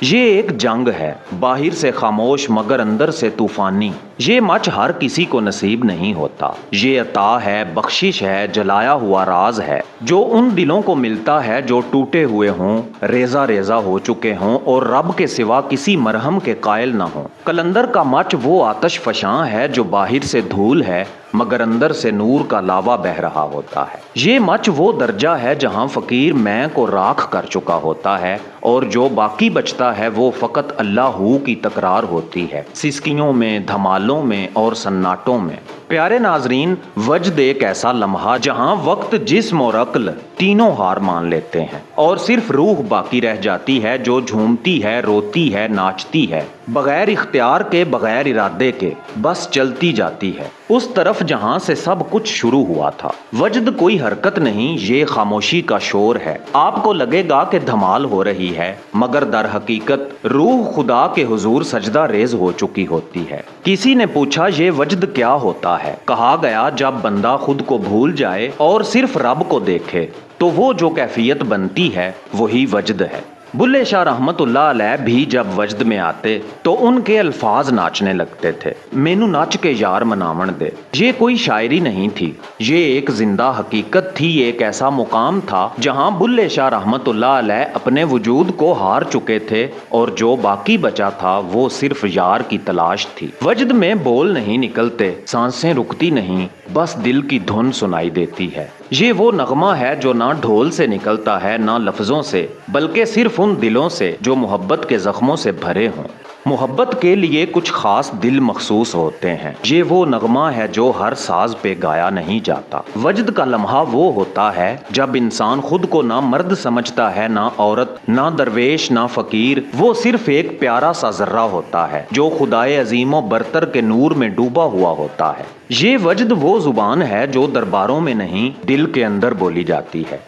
یہ ایک جنگ ہے، باہر سے خاموش مگر اندر سے طوفانی۔ یہ مچ ہر کسی کو نصیب نہیں ہوتا۔ یہ عطا ہے، بخشش ہے، جلایا ہوا راز ہے، جو ان دلوں کو ملتا ہے جو ٹوٹے ہوئے ہوں، ریزہ ریزہ ہو چکے ہوں اور رب کے سوا کسی مرہم کے قائل نہ ہوں۔ کلندر کا مچ وہ آتش فشاں ہے جو باہر سے دھول ہے مگر اندر سے نور کا لاوا بہ رہا ہوتا ہے۔ یہ مچ وہ درجہ ہے جہاں فقیر میں کو راکھ کر چکا ہوتا ہے اور جو باقی بچتا ہے وہ فقط اللہ ہو کی تکرار ہوتی ہے، سسکیوں میں، دھمالوں میں اور سناٹوں میں۔ پیارے ناظرین، وجد ایک ایسا لمحہ جہاں وقت، جسم اور عقل تینوں ہار مان لیتے ہیں اور صرف روح باقی رہ جاتی ہے جو جھومتی ہے، روتی ہے، ناچتی ہے، بغیر اختیار کے، بغیر ارادے کے، بس چلتی جاتی ہے اس طرف جہاں سے سب کچھ شروع ہوا تھا۔ وجد کوئی حرکت نہیں، یہ خاموشی کا شور ہے۔ آپ کو لگے گا کہ دھمال ہو رہی ہے مگر در حقیقت روح خدا کے حضور سجدہ ریز ہو چکی ہوتی ہے۔ کسی نے پوچھا یہ وجد کیا ہوتا ہے؟ کہا گیا جب بندہ خود کو بھول جائے اور صرف رب کو دیکھے تو وہ جو کیفیت بنتی ہے وہی وجد ہے۔ بلے شاہ رحمت اللہ علیہ بھی جب وجد میں آتے تو ان کے الفاظ ناچنے لگتے تھے۔ مینو ناچ کے یار مناون دے۔ یہ کوئی شاعری نہیں تھی، یہ ایک زندہ حقیقت تھی، ایک ایسا مقام تھا جہاں بلے شاہ رحمت اللہ علیہ اپنے وجود کو ہار چکے تھے اور جو باقی بچا تھا وہ صرف یار کی تلاش تھی۔ وجد میں بول نہیں نکلتے، سانسیں رکتی نہیں، بس دل کی دھن سنائی دیتی ہے۔ یہ وہ نغمہ ہے جو نہ ڈھول سے نکلتا ہے نہ لفظوں سے، بلکہ صرف ان دلوں سے جو محبت کے زخموں سے بھرے ہوں۔ محبت کے لیے کچھ خاص دل مخصوص ہوتے ہیں۔ یہ وہ نغمہ ہے جو ہر ساز پہ گایا نہیں جاتا۔ وجد کا لمحہ وہ ہوتا ہے جب انسان خود کو نہ مرد سمجھتا ہے، نہ عورت، نہ درویش، نہ فقیر، وہ صرف ایک پیارا سا ذرہ ہوتا ہے جو خدائے عظیم و برتر کے نور میں ڈوبا ہوا ہوتا ہے۔ یہ وجد وہ زبان ہے جو درباروں میں نہیں، دل کے اندر بولی جاتی ہے۔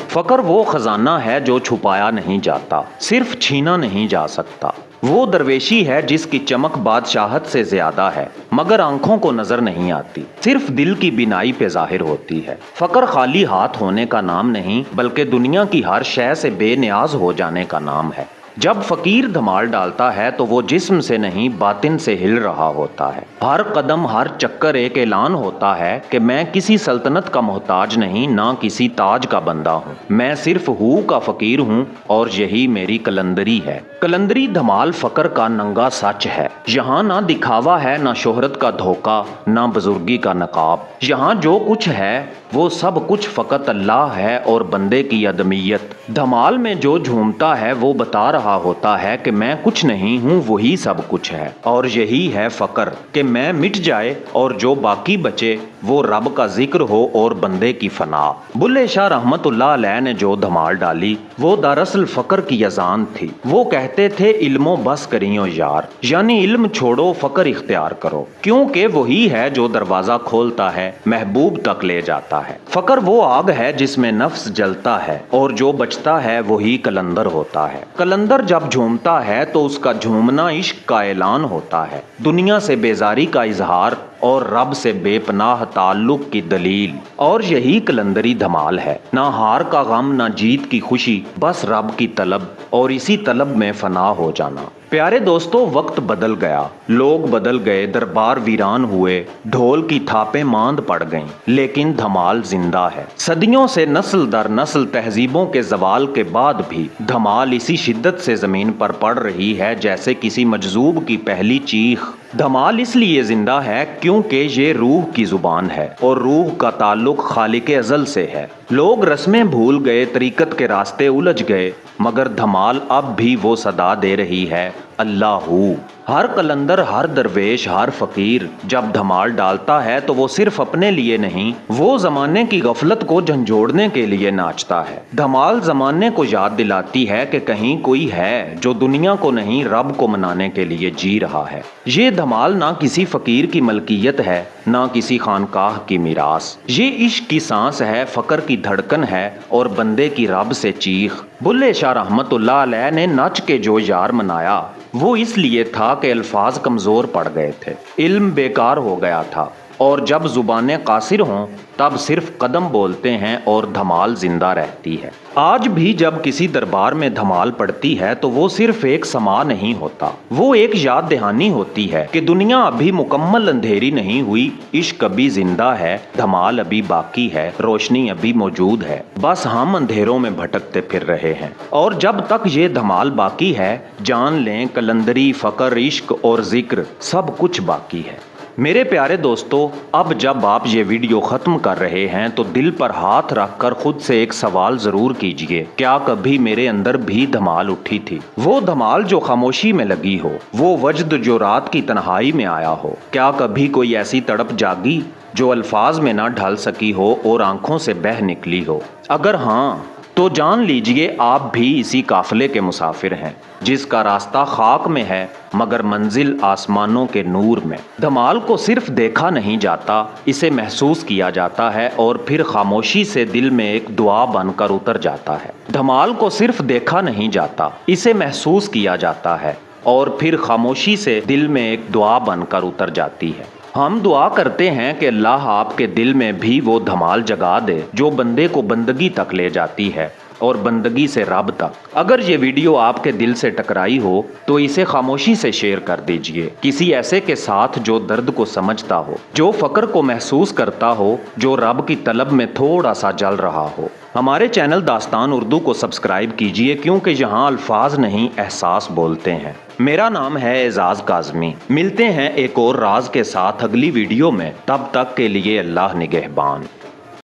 فقر وہ خزانہ ہے جو چھپایا نہیں جاتا، صرف چھینا نہیں جا سکتا۔ وہ درویشی ہے جس کی چمک بادشاہت سے زیادہ ہے مگر آنکھوں کو نظر نہیں آتی، صرف دل کی بینائی پہ ظاہر ہوتی ہے۔ فقر خالی ہاتھ ہونے کا نام نہیں بلکہ دنیا کی ہر شے سے بے نیاز ہو جانے کا نام ہے۔ جب فقیر دھمال ڈالتا ہے تو وہ جسم سے نہیں باطن سے ہل رہا ہوتا ہے۔ ہر قدم، ہر چکر ایک اعلان ہوتا ہے کہ میں کسی سلطنت کا محتاج نہیں، نہ کسی تاج کا بندہ ہوں، میں صرف ہو کا فقیر ہوں اور یہی میری کلندری ہے۔ کلندری دھمال فقر کا ننگا سچ ہے۔ یہاں نہ دکھاوا ہے، نہ شہرت کا دھوکہ، نہ بزرگی کا نقاب۔ یہاں جو کچھ ہے وہ سب کچھ فقط اللہ ہے اور بندے کی عدمیت۔ دھمال میں جو جھومتا ہے وہ بتا رہا ہوتا ہے کہ میں کچھ نہیں ہوں، وہی سب کچھ ہے، اور یہی ہے فقر کہ میں مٹ جائے اور جو باقی بچے وہ رب کا ذکر ہو اور بندے کی فنا۔ بلے شاہ رحمت اللہ علیہ نے جو دھمال ڈالی وہ دراصل فقر کی اذان تھی۔ وہ کہتے تھے علم و بس کریو یار، یعنی علم چھوڑو، فقر اختیار کرو، کیونکہ وہی ہے جو دروازہ کھولتا ہے، محبوب تک لے جاتا ہے۔ فقر وہ آگ ہے جس میں نفس جلتا ہے اور جو بچتا ہے وہی کلندر ہوتا ہے۔ کلندر جب جھومتا ہے تو اس کا جھومنا عشق کا اعلان ہوتا ہے، دنیا سے بیزاری کا اظہار اور رب سے بے پناہ تعلق کی دلیل، اور یہی کلندری دھمال ہے۔ نہ ہار کا غم، نہ جیت کی خوشی، بس رب کی طلب اور اسی طلب میں فنا ہو جانا۔ پیارے دوستو، وقت بدل گیا، لوگ بدل گئے، دربار ویران ہوئے، ڈھول کی تھاپیں ماند پڑ گئیں، لیکن دھمال زندہ ہے۔ صدیوں سے نسل در نسل تہذیبوں کے زوال کے بعد بھی دھمال اسی شدت سے زمین پر پڑ رہی ہے جیسے کسی مجذوب کی پہلی چیخ۔ دھمال اس لیے زندہ ہے کیونکہ یہ روح کی زبان ہے اور روح کا تعلق خالق ازل سے ہے۔ لوگ رسمیں بھول گئے، طریقت کے راستے الجھ گئے، مگر دھمال اب بھی وہ صدا دے رہی ہے، اللہ ہو۔ ہر کلندر، ہر درویش، ہر فقیر جب دھمال ڈالتا ہے تو وہ صرف اپنے لیے نہیں، وہ زمانے کی غفلت کو جھنجھوڑنے کے لیے ناچتا ہے۔ دھمال زمانے کو یاد دلاتی ہے کہ کہیں کوئی ہے جو دنیا کو نہیں رب کو منانے کے لیے جی رہا ہے۔ یہ دھمال نہ کسی فقیر کی ملکیت ہے، نہ کسی خانقاہ کی میراث۔ یہ عشق کی سانس ہے، فقر کی دھڑکن ہے اور بندے کی رب سے چیخ۔ بلے شاہ رحمت اللہ علیہ نے نچ کے جو یار منایا وہ اس لیے تھا کہ الفاظ کمزور پڑ گئے تھے، علم بیکار ہو گیا تھا، اور جب زبانیں قاصر ہوں تب صرف قدم بولتے ہیں اور دھمال زندہ رہتی ہے۔ آج بھی جب کسی دربار میں دھمال پڑتی ہے تو وہ صرف ایک سماع نہیں ہوتا، وہ ایک یاد دہانی ہوتی ہے کہ دنیا ابھی مکمل اندھیری نہیں ہوئی، عشق ابھی زندہ ہے، دھمال ابھی باقی ہے، روشنی ابھی موجود ہے، بس ہم اندھیروں میں بھٹکتے پھر رہے ہیں۔ اور جب تک یہ دھمال باقی ہے، جان لیں قلندری، فقر، عشق اور ذکر سب کچھ باقی ہے۔ میرے پیارے دوستو، اب جب آپ یہ ویڈیو ختم کر رہے ہیں تو دل پر ہاتھ رکھ کر خود سے ایک سوال ضرور کیجئے، کیا کبھی میرے اندر بھی دھمال اٹھی تھی؟ وہ دھمال جو خاموشی میں لگی ہو، وہ وجد جو رات کی تنہائی میں آیا ہو، کیا کبھی کوئی ایسی تڑپ جاگی جو الفاظ میں نہ ڈھل سکی ہو اور آنکھوں سے بہہ نکلی ہو؟ اگر ہاں تو جان لیجئے آپ بھی اسی قافلے کے مسافر ہیں جس کا راستہ خاک میں ہے مگر منزل آسمانوں کے نور میں۔ دھمال کو صرف دیکھا نہیں جاتا، اسے محسوس کیا جاتا ہے اور پھر خاموشی سے دل میں ایک دعا بن کر اتر جاتا ہے۔ دھمال کو صرف دیکھا نہیں جاتا، اسے محسوس کیا جاتا ہے اور پھر خاموشی سے دل میں ایک دعا بن کر اتر جاتی ہے۔ ہم دعا کرتے ہیں کہ اللہ آپ کے دل میں بھی وہ دھمال جگا دے جو بندے کو بندگی تک لے جاتی ہے اور بندگی سے رب تک۔ اگر یہ ویڈیو آپ کے دل سے ٹکرائی ہو تو اسے خاموشی سے شیئر کر دیجئے کسی ایسے کے ساتھ جو درد کو سمجھتا ہو، جو فقر کو محسوس کرتا ہو، جو رب کی طلب میں تھوڑا سا جل رہا ہو۔ ہمارے چینل داستان اردو کو سبسکرائب کیجئے کیونکہ یہاں الفاظ نہیں احساس بولتے ہیں۔ میرا نام ہے اعزاز کاظمی۔ ملتے ہیں ایک اور راز کے ساتھ اگلی ویڈیو میں، تب تک کے لیے اللہ نگہبان۔